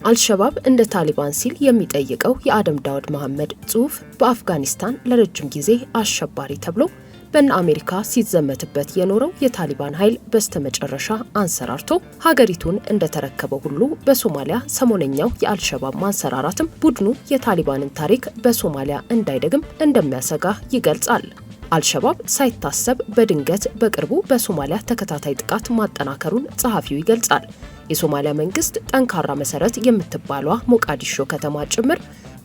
አልሸባብ እንደ ታሊባን ሲል የሚጠይቀው የአደም ዳውድ መሐመድ ጽሑፍ በአፍጋኒስታን ለረጅም ጊዜ አሸባሪ ተብሎ በእነ አሜሪካ ሲዘመትበት የኖረው የታሊባን ኃይል በስተመጨረሻ አንሰራርቶ ሀገሪቱን እንደተረከበው ሁሉ በሶማሊያ ሰሞነኛው የአልሸባብ ማንሰራራትም ቡድኑ የታሊባንን ታሪክ በሶማሊያ እንዳይደግም እንደሚያሰጋ ይገልጻል። አልሸባብ ሳይታሰብ በድንገት በቅርቡ በሶማሊያ ተከታታይ ጥቃት ማጠናከሩን ጸሐፊው ይገልጻል። የሶማሊያ መንግስት ጠንካራ መሰረት የምትባሏ ሞቃዲሾ ከተማ ጭምር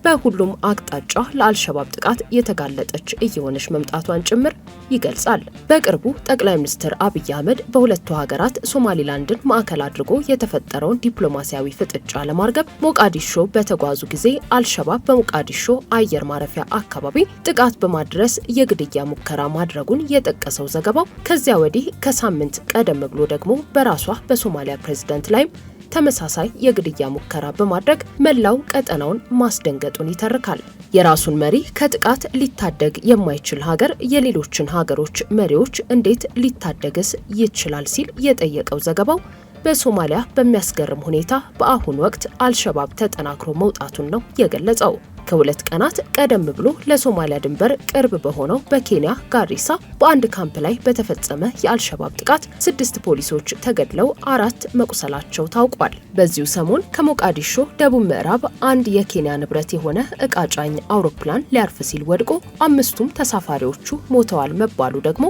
በሁሉም አቅጣጫ ለአልሸባብ ጥቃት የተጋለጠች እየሆነች መምጣቷን ጭምር ይገልጻል። በቅርቡ ጠቅላይ ሚኒስትር አብይ አህመድ በሁለቱ ሀገራት ሶማሊላንድን ማዕከል አድርጎ የተፈጠረውን ዲፕሎማሲያዊ ፍጥጫ ለማርገብ ሞቃዲሾ በተጓዙ ጊዜ አልሸባብ በሞቃዲሾ አየር ማረፊያ አካባቢ ጥቃት በማድረስ የግድያ ሙከራ ማድረጉን የጠቀሰው ዘገባው ከዚያ ወዲህ ከሳምንት ቀደም ብሎ ደግሞ በራሷ በሶማሊያ ፕሬዝዳንት ላይም ተመሳሳይ የግድያ ሙከራ በማድረግ መላው ቀጠናውን ማስደንገጡን ይተርካል። የራሱን መሪ ከጥቃት ሊታደግ የማይችል ሀገር የሌሎችን ሀገሮች መሪዎች እንዴት ሊታደግስ ይችላል ሲል የጠየቀው ዘገባው በሶማሊያ በሚያስገርም ሁኔታ በአሁኑ ወቅት አልሸባብ ተጠናክሮ መውጣቱን ነው የገለጸው። ከሁለት ቀናት ቀደም ብሎ ለሶማሊያ ድንበር ቅርብ በሆነው በኬንያ ጋሪሳ በአንድ ካምፕ ላይ በተፈጸመ የአልሸባብ ጥቃት 6 ፖሊሶች ተገድለው 4 መቁሰላቸው ታውቋል። በዚሁ ሰሞን ከሞቃዲሾ ደቡብ ምዕራብ አንድ የኬንያ ንብረት የሆነ ዕቃ ጫኝ አውሮፕላን ሊያርፍ ሲል ወድቆ 5ቱም ተሳፋሪዎቹ ሞተዋል መባሉ ደግሞ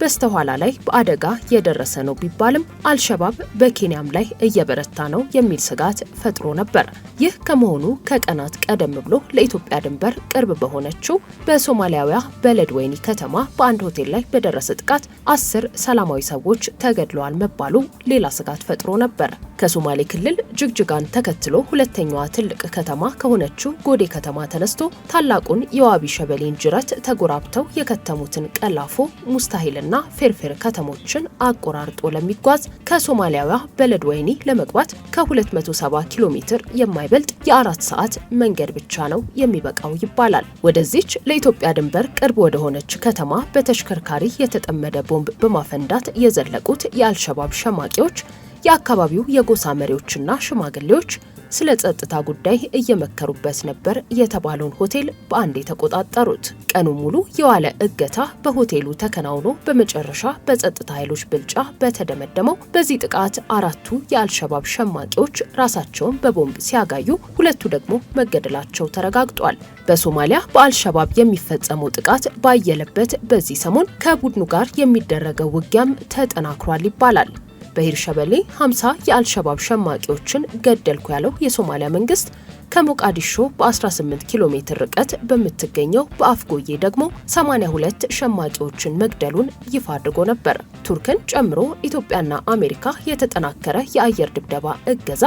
በስተኋላ ላይ በአደጋ የደረሰ ነው ቢባልም አልሸባብ በኬንያም ላይ እየበረታ ነው የሚል ስጋት ፈጥሮ ነበር። ይህ ከመሆኑ ከቀናት ቀደም ብሎ ለኢትዮጵያ ድንበር ቅርብ በሆነችው በሶማሊያዊያ በለድወይኒ ከተማ በአንድ ሆቴል ላይ በደረሰ ጥቃት 10 ሰላማዊ ሰዎች ተገድለዋል መባሉ ሌላ ስጋት ፈጥሮ ነበር። ከሶማሌ ክልል ጅግጅጋን ተከትሎ ሁለተኛዋ ትልቅ ከተማ ከሆነችው ጎዴ ከተማ ተነስቶ ታላቁን የዋቢ ሸበሌን ጅረት ተጎራብተው የከተሙትን ቀላፎ ሙስታሂልና ፌርፌር ከተሞችን አቆራርጦ ለሚጓዝ ከሶማሊያዋ በለድወይኒ ለመግባት ከ270 ኪሎ ሜትር የማይበልጥ የ4 ሰዓት መንገድ ብቻ ነው የሚበቃው ይባላል። ወደዚች ለኢትዮጵያ ድንበር ቅርብ ወደሆነች ከተማ በተሽከርካሪ የተጠመደ ቦምብ በማፈንዳት የዘለቁት የአልሸባብ ሸማቂዎች የአካባቢው የጎሳ መሪዎችና ሽማግሌዎች ስለ ጸጥታ ጉዳይ እየመከሩበት ነበር የተባለውን ሆቴል በአንድ የተቆጣጠሩት። ቀኑ ሙሉ የዋለ እገታ በሆቴሉ ተከናውኖ በመጨረሻ በጸጥታ ኃይሎች ብልጫ በተደመደመው በዚህ ጥቃት 4ቱ የአልሸባብ ሸማቂዎች ራሳቸውን በቦምብ ሲያጋዩ 2ቱ ደግሞ መገደላቸው ተረጋግጧል። በሶማሊያ በአልሸባብ የሚፈጸመው ጥቃት ባየለበት በዚህ ሰሞን ከቡድኑ ጋር የሚደረገው ውጊያም ተጠናክሯል ይባላል። በሂርሸበሌ 50 የአልሸባብ ሸማቂዎችን ገደልኩ ያለው የሶማሊያ መንግስት ከሞቃዲሾ በ18 ኪሎ ሜትር ርቀት በምትገኘው በአፍጎዬ ደግሞ 82 ሸማቂዎችን መግደሉን ይፋ አድርጎ ነበር። ቱርክን ጨምሮ ኢትዮጵያና አሜሪካ የተጠናከረ የአየር ድብደባ እገዛ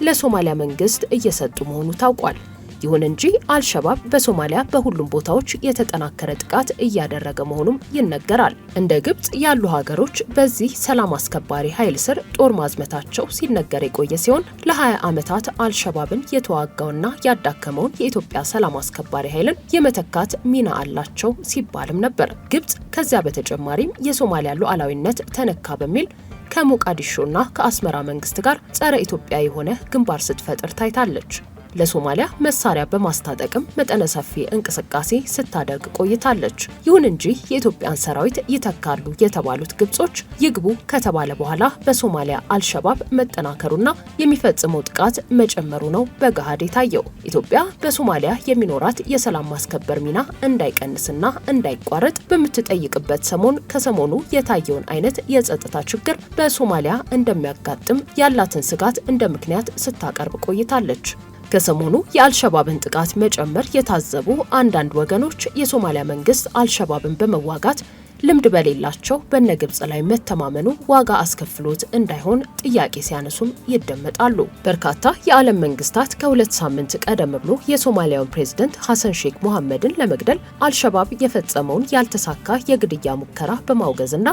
ለሶማሊያ መንግስት እየሰጡ መሆኑ ታውቋል። ይሁን እንጂ አልሸባብ በሶማሊያ በሁሉም ቦታዎች የተጠናከረ ጥቃት እያደረገ መሆኑም ይነገራል። እንደ ግብጽ ያሉ ሀገሮች በዚህ ሰላም አስከባሪ ኃይል ስር ጦር ማዝመታቸው ሲነገር የቆየ ሲሆን ለ20 ዓመታት አልሸባብን የተዋጋውና ያዳከመውን የኢትዮጵያ ሰላም አስከባሪ ኃይልን የመተካት ሚና አላቸው ሲባልም ነበር። ግብጽ ከዚያ በተጨማሪም የሶማሊያ ሉዓላዊነት ተነካ በሚል ከሞቃዲሾና ከአስመራ መንግስት ጋር ጸረ ኢትዮጵያ የሆነ ግንባር ስትፈጥር ታይታለች። ለሶማሊያ መሳሪያ በማስታጠቅም መጠነ ሰፊ እንቅስቃሴ ስታደርግ ቆይታለች። ይሁን እንጂ የኢትዮጵያን ሰራዊት ይተካሉ የተባሉት ግብጾች ይግቡ ከተባለ በኋላ በሶማሊያ አልሸባብ መጠናከሩና የሚፈጽመው ጥቃት መጨመሩ ነው በገሃድ የታየው። ኢትዮጵያ በሶማሊያ የሚኖራት የሰላም ማስከበር ሚና እንዳይቀንስና እንዳይቋረጥ በምትጠይቅበት ከሰሞኑ የታየውን አይነት የጸጥታ ችግር በሶማሊያ እንደሚያጋጥም ያላትን ስጋት እንደ ምክንያት ስታቀርብ ቆይታለች። ከሰሞኑ የአልሸባብን ጥቃት መጨመር የታዘቡ አንዳንድ ወገኖች የሶማሊያ መንግስት አልሸባብን በመዋጋት ልምድ በሌላቸው በነግብጽ ላይ መተማመኑ ዋጋ አስከፍሎት እንዳይሆን ጥያቄ ሲያነሱም ይደመጣሉ። በርካታ የዓለም መንግስታት ከ2 ሳምንት ቀደም ብሎ የሶማሊያውን ፕሬዝዳንት ሐሰን ሼክ መሐመድን ለመግደል አልሸባብ የፈጸመውን ያልተሳካ የግድያ ሙከራ በማውገዝና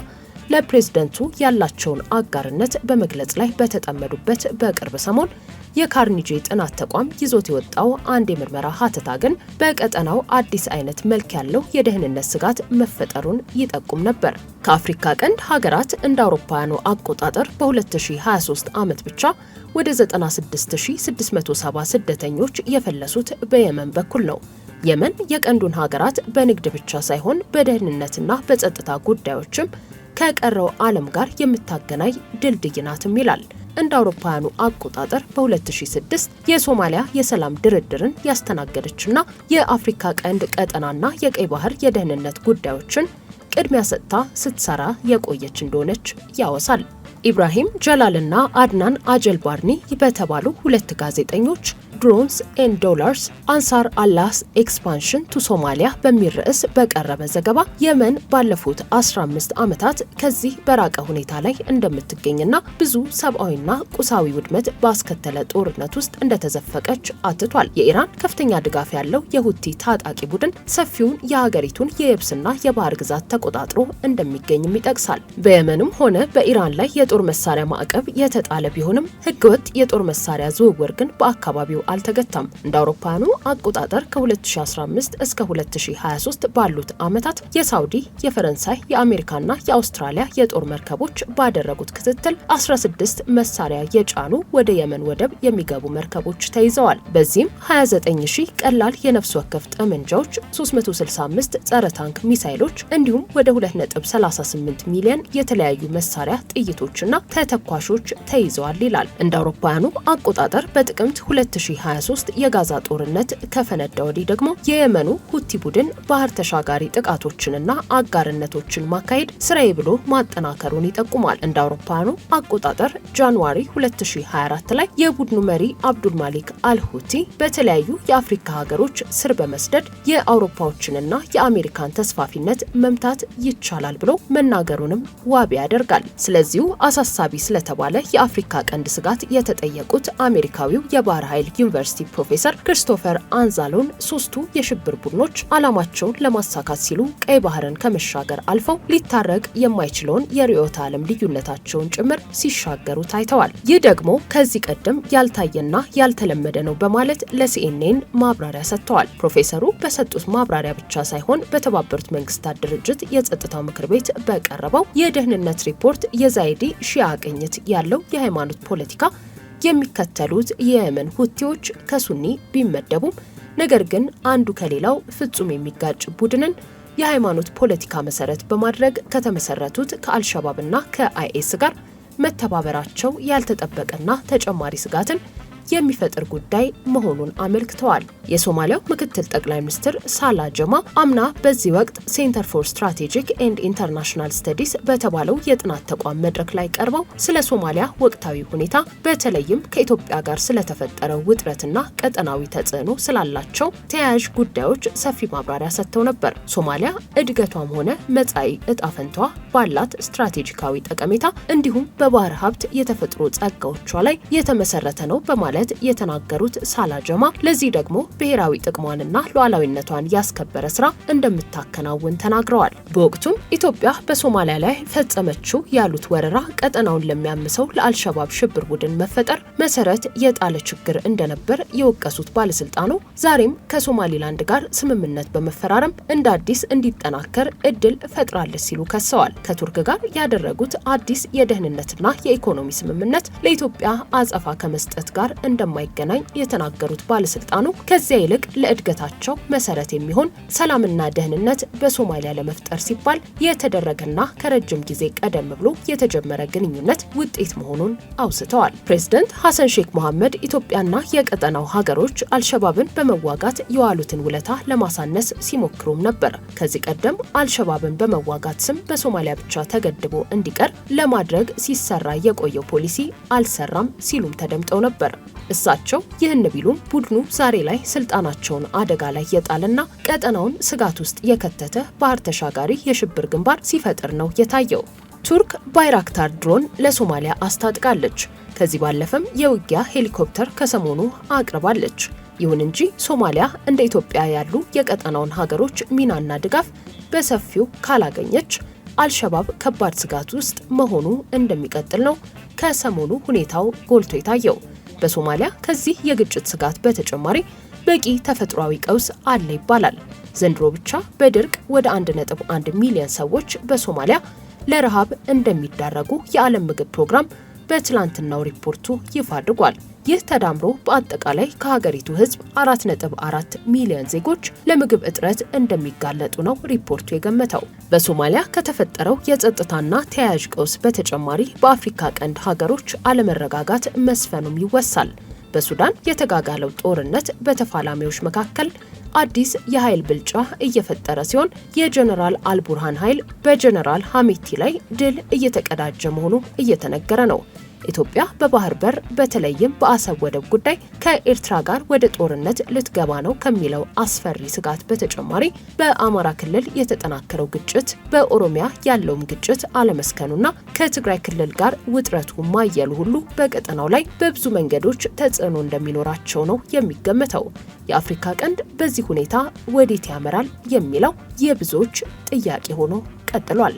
ለፕሬዝዳንቱ ያላቸውን አጋርነት በመግለጽ ላይ በተጠመዱበት በቅርብ ሰሞን የካርኒጂ ጥናት ተቋም ይዞት የወጣው አንድ የምርመራ ሀተታ ግን በቀጠናው አዲስ አይነት መልክ ያለው የደህንነት ስጋት መፈጠሩን ይጠቁም ነበር። ከአፍሪካ ቀንድ ሀገራት እንደ አውሮፓውያኑ አቆጣጠር በ2023 ዓመት ብቻ ወደ 96670 ስደተኞች የፈለሱት በየመን በኩል ነው። የመን የቀንዱን ሀገራት በንግድ ብቻ ሳይሆን በደህንነትና በጸጥታ ጉዳዮችም ከቀረው ዓለም ጋር የምታገናኝ ድልድይ ናትም ይላል። እንደ አውሮፓውያኑ አቆጣጠር በ2006 የሶማሊያ የሰላም ድርድርን ያስተናገደችና የአፍሪካ ቀንድ ቀጠናና የቀይ ባህር የደህንነት ጉዳዮችን ቅድሚያ ሰጥታ ስትሰራ የቆየች እንደሆነች ያወሳል። ኢብራሂም ጀላልና አድናን አጀልባርኒ በተባሉ ሁለት ጋዜጠኞች ድሮንስ ኤንድ ዶላርስ አንሳር አላህስ ኤክስፓንሽን ቱ ሶማሊያ በሚል ርዕስ በቀረበ ዘገባ የመን ባለፉት 15 ዓመታት ከዚህ በራቀ ሁኔታ ላይ እንደምትገኝና ብዙ ሰብአዊና ቁሳዊ ውድመት ባስከተለ ጦርነት ውስጥ እንደተዘፈቀች አትቷል። የኢራን ከፍተኛ ድጋፍ ያለው የሁቲ ታጣቂ ቡድን ሰፊውን የሀገሪቱን የየብስና የባህር ግዛት ተቆጣጥሮ እንደሚገኝም ይጠቅሳል። በየመንም ሆነ በኢራን ላይ የጦር መሳሪያ ማዕቀብ የተጣለ ቢሆንም ህገወጥ የጦር መሳሪያ ዝውውር ግን በአካባቢው አልተገታም። እንደ አውሮፓውያኑ አቆጣጠር ከ2015 እስከ 2023 ባሉት ዓመታት የሳውዲ፣ የፈረንሳይ፣ የአሜሪካና የአውስትራሊያ የጦር መርከቦች ባደረጉት ክትትል 16 መሳሪያ የጫኑ ወደ የመን ወደብ የሚገቡ መርከቦች ተይዘዋል። በዚህም 29000 ቀላል የነፍስ ወከፍ ጠመንጃዎች፣ 365 ጸረ ታንክ ሚሳይሎች እንዲሁም ወደ 2.38 ሚሊዮን የተለያዩ መሳሪያ ጥይቶችና ተተኳሾች ተይዘዋል ይላል። እንደ አውሮፓውያኑ አቆጣጠር በጥቅምት 2023 የጋዛ ጦርነት ከፈነዳ ወዲህ ደግሞ የየመኑ ሁቲ ቡድን ባህር ተሻጋሪ ጥቃቶችንና አጋርነቶችን ማካሄድ ስራዬ ብሎ ማጠናከሩን ይጠቁማል። እንደ አውሮፓውያኑ አቆጣጠር ጃንዋሪ 2024 ላይ የቡድኑ መሪ አብዱል ማሊክ አልሁቲ በተለያዩ የአፍሪካ ሀገሮች ስር በመስደድ የአውሮፓዎችንና የአሜሪካን ተስፋፊነት መምታት ይቻላል ብሎ መናገሩንም ዋቢ ያደርጋል። ስለዚሁ አሳሳቢ ስለተባለ የአፍሪካ ቀንድ ስጋት የተጠየቁት አሜሪካዊው የባህር ኃይል ዩኒቨርሲቲ ፕሮፌሰር ክሪስቶፈር አንዛሎን ሶስቱ የሽብር ቡድኖች ዓላማቸውን ለማሳካት ሲሉ ቀይ ባህርን ከመሻገር አልፈው ሊታረቅ የማይችለውን የርዕዮተ ዓለም ልዩነታቸውን ጭምር ሲሻገሩ ታይተዋል። ይህ ደግሞ ከዚህ ቀደም ያልታየና ያልተለመደ ነው በማለት ለሲኤንኤን ማብራሪያ ሰጥተዋል። ፕሮፌሰሩ በሰጡት ማብራሪያ ብቻ ሳይሆን በተባበሩት መንግስታት ድርጅት የጸጥታው ምክር ቤት በቀረበው የደህንነት ሪፖርት የዛይዲ ሺዓ ቅኝት ያለው የሃይማኖት ፖለቲካ የሚከተሉት የየመን ሁቲዎች ከሱኒ ቢመደቡም ነገር ግን አንዱ ከሌላው ፍጹም የሚጋጭ ቡድንን የሃይማኖት ፖለቲካ መሰረት በማድረግ ከተመሰረቱት ከአልሸባብና ከአይኤስ ጋር መተባበራቸው ያልተጠበቀና ተጨማሪ ስጋትን የሚፈጥር ጉዳይ መሆኑን አመልክተዋል። የሶማሊያው ምክትል ጠቅላይ ሚኒስትር ሳላ ጀማ አምና በዚህ ወቅት ሴንተር ፎር ስትራቴጂክ ኤንድ ኢንተርናሽናል ስተዲስ በተባለው የጥናት ተቋም መድረክ ላይ ቀርበው ስለ ሶማሊያ ወቅታዊ ሁኔታ በተለይም ከኢትዮጵያ ጋር ስለተፈጠረው ውጥረትና ቀጠናዊ ተጽዕኖ ስላላቸው ተያያዥ ጉዳዮች ሰፊ ማብራሪያ ሰጥተው ነበር። ሶማሊያ እድገቷም ሆነ መጻኢ እጣ ፈንታዋ ባላት ስትራቴጂካዊ ጠቀሜታ እንዲሁም በባህር ሀብት የተፈጥሮ ጸጋዎቿ ላይ የተመሰረተ ነው በማለት የተናገሩት ሳላ ጀማ ለዚህ ደግሞ ብሔራዊ ጥቅሟንና ሉዓላዊነቷን ያስከበረ ስራ እንደምታከናውን ተናግረዋል። በወቅቱም ኢትዮጵያ በሶማሊያ ላይ ፈጸመችው ያሉት ወረራ ቀጠናውን ለሚያምሰው ለአልሸባብ ሽብር ቡድን መፈጠር መሰረት የጣለ ችግር እንደነበር የወቀሱት ባለስልጣኑ ዛሬም ከሶማሊላንድ ጋር ስምምነት በመፈራረም እንደ አዲስ እንዲጠናከር እድል ፈጥራለች ሲሉ ከሰዋል። ከቱርክ ጋር ያደረጉት አዲስ የደህንነትና የኢኮኖሚ ስምምነት ለኢትዮጵያ አጸፋ ከመስጠት ጋር እንደማይገናኝ የተናገሩት ባለስልጣኑ ከዚያ ይልቅ ለእድገታቸው መሰረት የሚሆን ሰላምና ደህንነት በሶማሊያ ለመፍጠር ሲባል የተደረገና ከረጅም ጊዜ ቀደም ብሎ የተጀመረ ግንኙነት ውጤት መሆኑን አውስተዋል። ፕሬዝዳንት ሐሰን ሼክ መሐመድ ኢትዮጵያና የቀጠናው ሀገሮች አልሸባብን በመዋጋት የዋሉትን ውለታ ለማሳነስ ሲሞክሩም ነበር። ከዚህ ቀደም አልሸባብን በመዋጋት ስም በሶማሊያ ብቻ ተገድቦ እንዲቀር ለማድረግ ሲሰራ የቆየው ፖሊሲ አልሰራም ሲሉም ተደምጠው ነበር። እሳቸው ይህን ቢሉም ቡድኑ ዛሬ ላይ ስልጣናቸውን አደጋ ላይ የጣለና ቀጠናውን ስጋት ውስጥ የከተተ ባህር ተሻጋሪ የሽብር ግንባር ሲፈጥር ነው የታየው። ቱርክ ባይራክታር ድሮን ለሶማሊያ አስታጥቃለች። ከዚህ ባለፈም የውጊያ ሄሊኮፕተር ከሰሞኑ አቅርባለች። ይሁን እንጂ ሶማሊያ እንደ ኢትዮጵያ ያሉ የቀጠናውን ሀገሮች ሚናና ድጋፍ በሰፊው ካላገኘች አልሸባብ ከባድ ስጋት ውስጥ መሆኑ እንደሚቀጥል ነው ከሰሞኑ ሁኔታው ጎልቶ የታየው። በሶማሊያ ከዚህ የግጭት ስጋት በተጨማሪ በቂ ተፈጥሯዊ ቀውስ አለ ይባላል። ዘንድሮ ብቻ በድርቅ ወደ 1.1 ሚሊዮን ሰዎች በሶማሊያ ለረሃብ እንደሚዳረጉ የዓለም ምግብ ፕሮግራም በትላንትናው ሪፖርቱ ይፋ አድርጓል። ይህ ተዳምሮ በአጠቃላይ ከሀገሪቱ ሕዝብ 4.4 ሚሊዮን ዜጎች ለምግብ እጥረት እንደሚጋለጡ ነው ሪፖርቱ የገመተው። በሶማሊያ ከተፈጠረው የጸጥታና ተያያዥ ቀውስ በተጨማሪ በአፍሪካ ቀንድ ሀገሮች አለመረጋጋት መስፈኑም ይወሳል። በሱዳን የተጋጋለው ጦርነት በተፋላሚዎች መካከል አዲስ የኃይል ብልጫ እየፈጠረ ሲሆን የጀነራል አልቡርሃን ኃይል በጀነራል ሐሚቲ ላይ ድል እየተቀዳጀ መሆኑ እየተነገረ ነው። ኢትዮጵያ በባህር በር በተለይም በአሰብ ወደብ ጉዳይ ከኤርትራ ጋር ወደ ጦርነት ልትገባ ነው ከሚለው አስፈሪ ስጋት በተጨማሪ በአማራ ክልል የተጠናከረው ግጭት፣ በኦሮሚያ ያለውም ግጭት አለመስከኑና ከትግራይ ክልል ጋር ውጥረቱ ማየሉ ሁሉ በቀጠናው ላይ በብዙ መንገዶች ተጽዕኖ እንደሚኖራቸው ነው የሚገመተው። የአፍሪካ ቀንድ በዚህ ሁኔታ ወዴት ያመራል የሚለው የብዙዎች ጥያቄ ሆኖ ቀጥሏል።